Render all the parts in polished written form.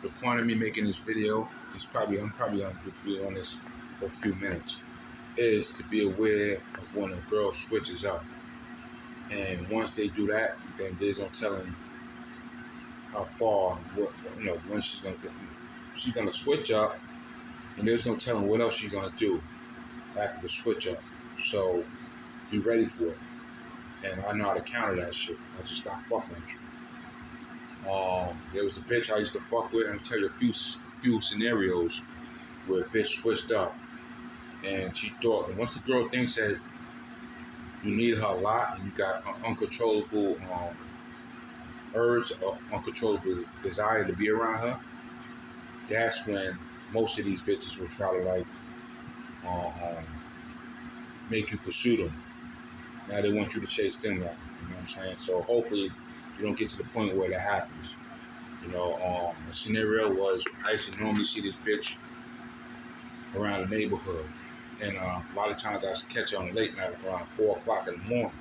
the point of me making this video is I'm probably gonna be on this for a few minutes, is to be aware of when a girl switches up. And once they do that, then there's no telling how far, when she's gonna get. She's gonna switch up, and there's no telling what else she's gonna do after the switch up. So be ready for it. And I know how to counter that shit. I just stopped fucking with you. There was a bitch I used to fuck with, and I'll tell you a few scenarios where a bitch switched up, and she thought, and once the girl thinks that you need her a lot, and you got uncontrollable urge or uncontrollable desire to be around her, that's when most of these bitches will try to make you pursue them. Now they want you to chase them out. You know what I'm saying? So hopefully you don't get to the point where that happens. The scenario was I used to normally see this bitch around the neighborhood. And a lot of times I catch her on late night around 4 o'clock in the morning.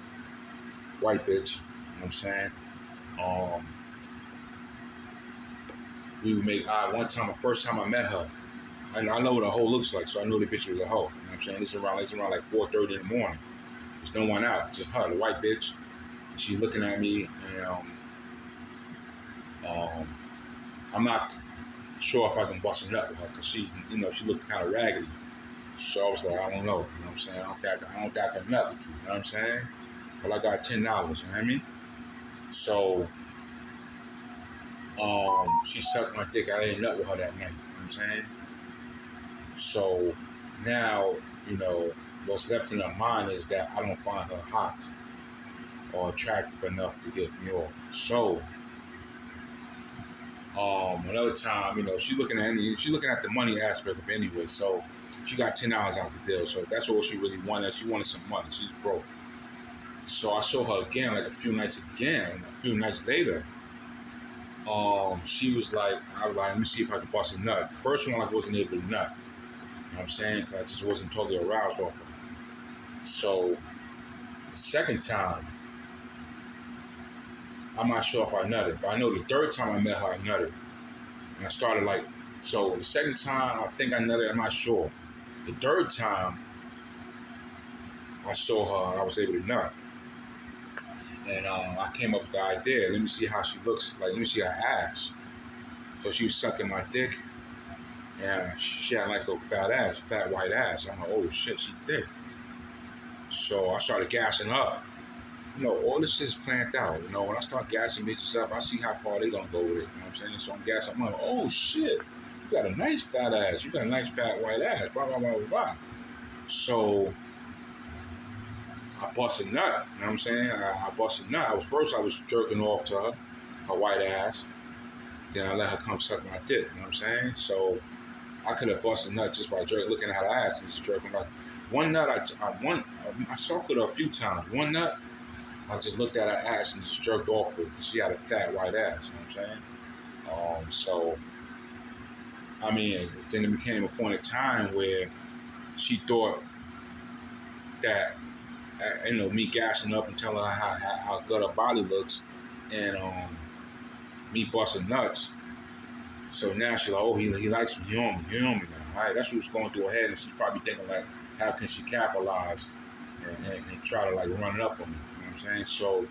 White bitch, you know what I'm saying? We would make eye one time, the first time I met her. And I know what a hoe looks like, so I know the bitch was a hoe. You know what I'm saying? It's around like 4:30 in the morning. There's no one out, just her, the white bitch. She's looking at me, and I'm not sure if I can bust a nut with her, because she looked kind of raggedy. So I was like, I don't know, you know what I'm saying? I don't think I can nut with you, you know what I'm saying? But I got $10, you know what I mean? So she sucked my dick. I didn't nut with her that night, you know what I'm saying? So now, what's left in her mind is that I don't find her hot or attractive enough to get me off. So another time, she's looking at the money aspect of it anyway. So she got $10 out the deal. So that's all she really wanted. She wanted some money. She's broke. So I saw her again, like a few nights later. She was like, let me see if I can bust a nut. First one, I wasn't able to nut. You know what I'm saying? I just wasn't totally aroused off of it. So the second time, I'm not sure if I nutted, but I know the third time I met her, I nutted. And I started so the second time, I think I nutted, I'm not sure. The third time, I saw her, I was able to nut. And I came up with the idea, let me see how she looks, let me see her ass. So she was sucking my dick, and she had a nice little fat white ass. I'm like, oh shit, she thick. So I started gassing up. All this is planned out. When I start gassing bitches up, I see how far they gonna go with it. You know what I'm saying? So I'm gassing. I'm like, oh shit, you got a nice fat ass. You got a nice fat white ass. Blah blah blah blah blah. So I bust a nut. You know what I'm saying? I bust a nut. First I was jerking off to her white ass. Then I let her come suck my dick. You know what I'm saying? So I could have busted a nut just by looking at her ass and just jerking off. One nut, I stalked her a few times. One nut, I just looked at her ass and just jerked off her because she had a fat white ass. You know what I'm saying? Then it became a point of time where she thought that, me gassing up and telling her how good her body looks, and me busting nuts. So now she's like, oh, he likes me, he on me now. All right, that's what's going through her head, and she's probably thinking like, how can she capitalize and try to run it up on me? You know what I'm saying? So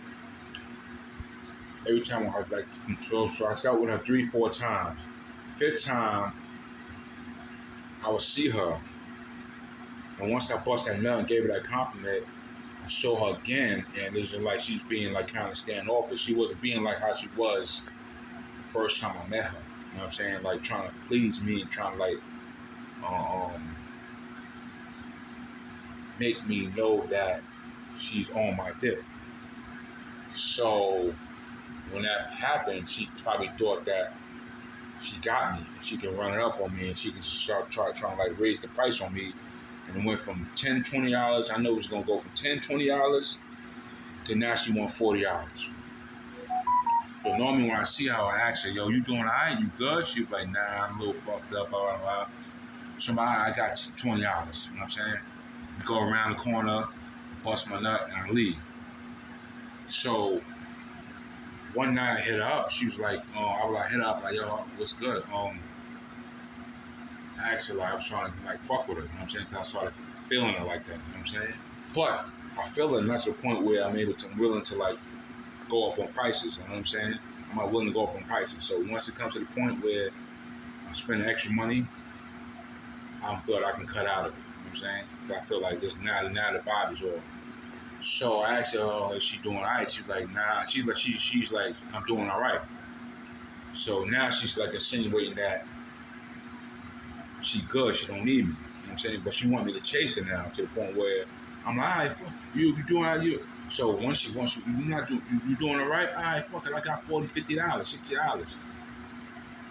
every time I so I start with her 3-4 times. 5th time, I would see her, and once I bust that nut and gave her that compliment, I show her again, and it's just like she's being kind of standoffish. She wasn't being like how she was the first time I met her. You know what I'm saying? Trying to please me and trying to make me know that she's on my dick. So when that happened, she probably thought that she got me. She can run it up on me, and she can start trying to raise the price on me. And it went from $10, $20. I know it was gonna go from $10, $20 to now she want $40. So normally when I see her, I ask her, yo, you doing all right? You good? She was like, nah, I'm a little fucked up, blah, blah, blah. So I got $20, you know what I'm saying? Go around the corner, bust my nut, and I leave. So one night I hit her up. She was like, I was like, hit her up, like, yo, what's good? I asked her, like, I was trying to, like, fuck with her, you know what I'm saying? Because I started feeling her like that, you know what I'm saying? But I feel her, and that's the point where I'm willing to, like, go up on prices, you know what I'm saying? I'm not willing to go up on prices. So once it comes to the point where I'm spending extra money, I'm good. I can cut out of it, you know what I'm saying? Because I feel like this now the vibe is off. So I asked her, is she doing all right? She's like, nah. She's like, I'm doing all right. So now she's like insinuating that she good, she don't need me. You know what I'm saying? But she want me to chase her now to the point where I'm like, all right, you doing all right, you. So once you not do you doing all right? All right, fuck it, I got $40, $50, $60.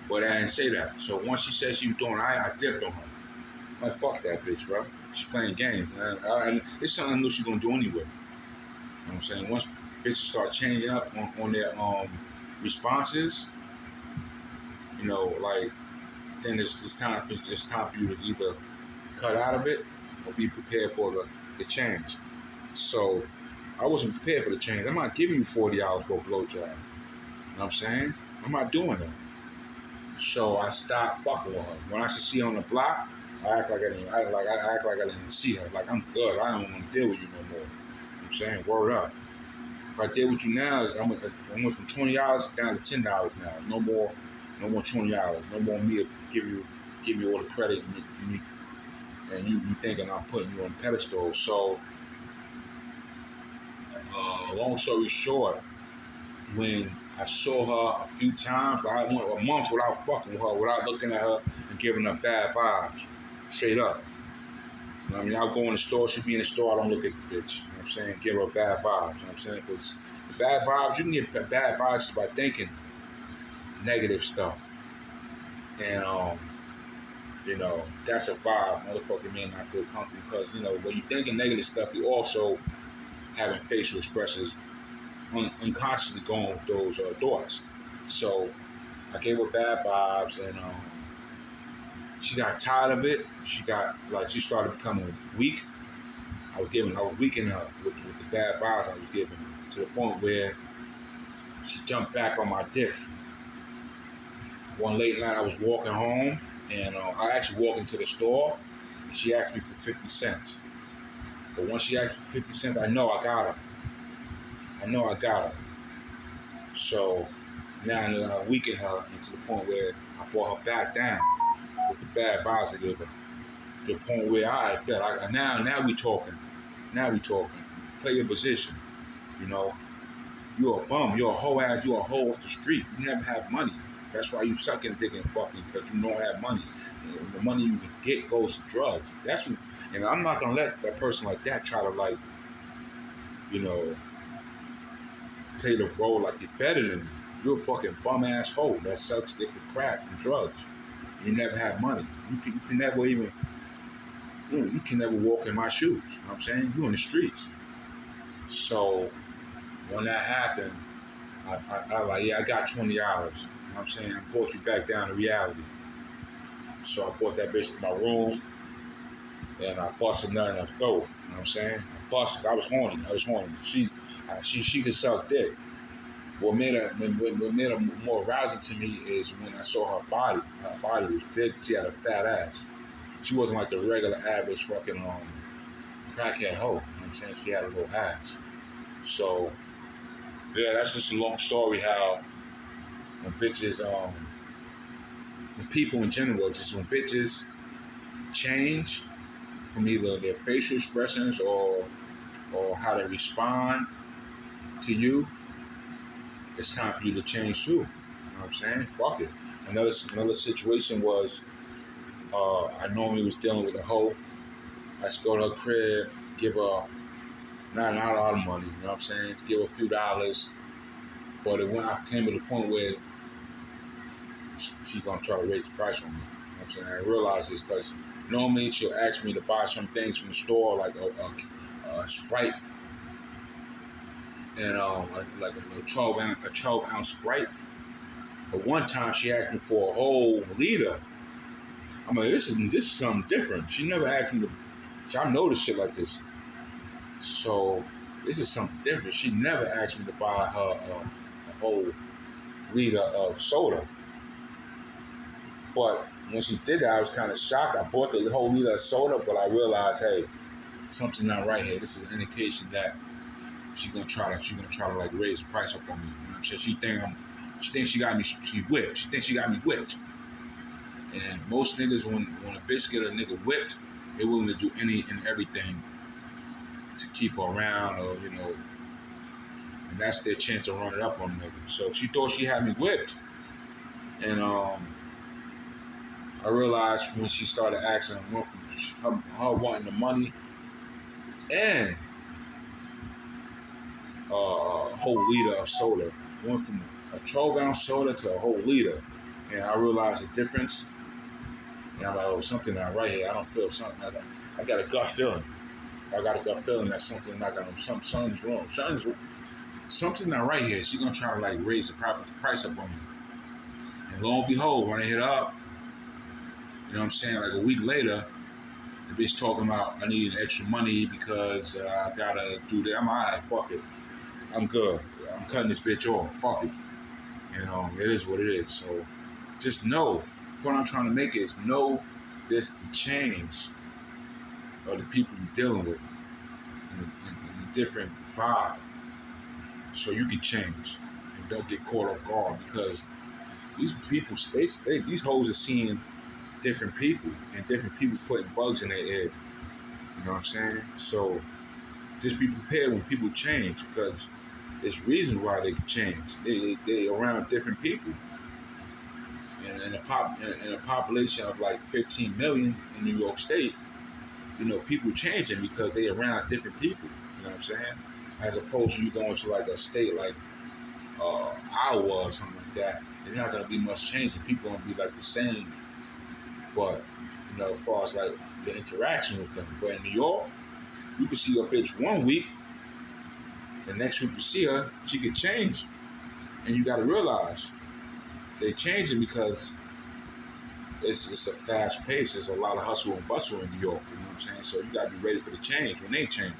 But I didn't say that. So once she said she was doing all right, I dipped on her. I'm like, fuck that bitch, bro. She's playing games. And it's something I knew she gonna do anyway. You know what I'm saying? Once bitches start changing up on their responses, you know, like then it's time for you to either cut out of it or be prepared for the change. So I wasn't prepared for the change. I'm not giving you $40 for a blowjob. You know what I'm saying? I'm not doing that. So I stopped fucking with her. When I should see her on the block, I act like I didn't see her. Like I'm good. I don't want to deal with you no more. You know what I'm saying? Word up. If I deal with you now, I went from $20 down to $10 now. No more $20. No more me to give you all the credit and you thinking I'm putting you on a pedestal. So long story short, when I saw her a few times, I went a month without fucking with her, without looking at her and giving her bad vibes. Straight up. You know what I mean? I'll go in the store, she'll be in the store, I don't look at the bitch. You know what I'm saying? Give her bad vibes. You know what I'm saying? Because the bad vibes, you can get bad vibes just by thinking negative stuff. And, you know, that's a vibe. Motherfucker may not feel comfortable because, you know, when you're thinking negative stuff, you also having facial expressions unconsciously going with those thoughts. So I gave her bad vibes, and she got tired of it. She started becoming weak. I was weakening her with the bad vibes I was giving, to the point where she jumped back on my dick. One late night, I was walking home, and I actually walked into the store. And she asked me for 50 cents. But once she asked me for 50 cents, I know I got her. So now I weakened her to the point where I brought her back down with the bad vibes I gave her. To the point where now we talking. Now we talking. Play your position. You know, you're a bum. You're a hoe ass. You're a hoe off the street. You never have money. That's why you sucking dick and fucking, because you don't have money. The money you can get goes to drugs. And I'm not gonna let that person like that try to, like, you know, play the role like you're better than me. You're a fucking bum ass hoe that sucks dick for crack and drugs. You never have money. You can never even, you can never walk in my shoes. You know what I'm saying? You in the streets. So when that happened, I like, yeah, I got $20. You know what I'm saying? I brought you back down to reality. So I brought that bitch to my room, and I busted nothing in her throat. You know what I'm saying? I was horny. She could suck dick. What made her more arousing to me is when I saw her body. Her body was big. She had a fat ass. She wasn't like the regular average fucking crackhead hoe. You know what I'm saying? She had a little ass. So yeah, that's just a long story how when bitches, when people in general, just when bitches change from either their facial expressions or how they respond to you, it's time for you to change too. You know what I'm saying? Fuck it. Another situation was, I normally was dealing with a hoe. I just go to her crib, give her not a lot of money, you know what I'm saying? Give her a few dollars. But when I came to the point where she's gonna try to raise the price on me. You know what I'm saying? I realized this because normally she'll ask me to buy some things from the store, like a Sprite and like a 12 ounce Sprite. But one time she asked me for a whole liter. I mean, this is something different. She never asked me to. So I noticed shit like this. So this is something different. She never asked me to buy her whole liter of soda. But when she did that, I was kind of shocked. I bought the whole liter of soda, but I realized, hey, something's not right here. This is an indication that she's gonna try to like raise the price up on me. You know what I'm saying? She thinks she got me. She whipped. She thinks she got me whipped. And most niggas, when a bitch get a nigga whipped, they're willing to do any and everything to keep her around, or and that's their chance to run it up on a nigga. So she thought she had me whipped, and I realized when she started asking, went from her wanting the money and a whole liter of soda, went from a 12-ounce soda to a whole liter, and I realized the difference. And I'm like, oh, something not right here. I don't feel something. I got a gut feeling. I got a gut feeling that something's not gonna. Something's wrong. Something's not right here. She's gonna try to like raise the price up on me. And lo and behold, when I hit up, you know what I'm saying? Like a week later, the bitch talking about I need extra money because I gotta do that. I'm alright. Fuck it. I'm good. I'm cutting this bitch off. Fuck it. It is what it is. So just know. What I'm trying to make is know this the change of the people you're dealing with in a different vibe, so you can change and don't get caught off guard, because these people, these hoes are seeing different people and different people putting bugs in their head. You know what I'm saying? So just be prepared when people change, because there's reasons why they can change. They around different people. And in a population of like 15 million in New York State, people changing because they around different people. You know what I'm saying? As opposed to you going to like a state like Iowa or something like that, there's not gonna be much change, and people gonna be like the same. But as far as like the interaction with them, but in New York, you can see a bitch one week, the next week you see her, she could change, and you got to realize they changing because it's a fast pace. There's a lot of hustle and bustle in New York. You know what I'm saying? So you got to be ready for the change when they change.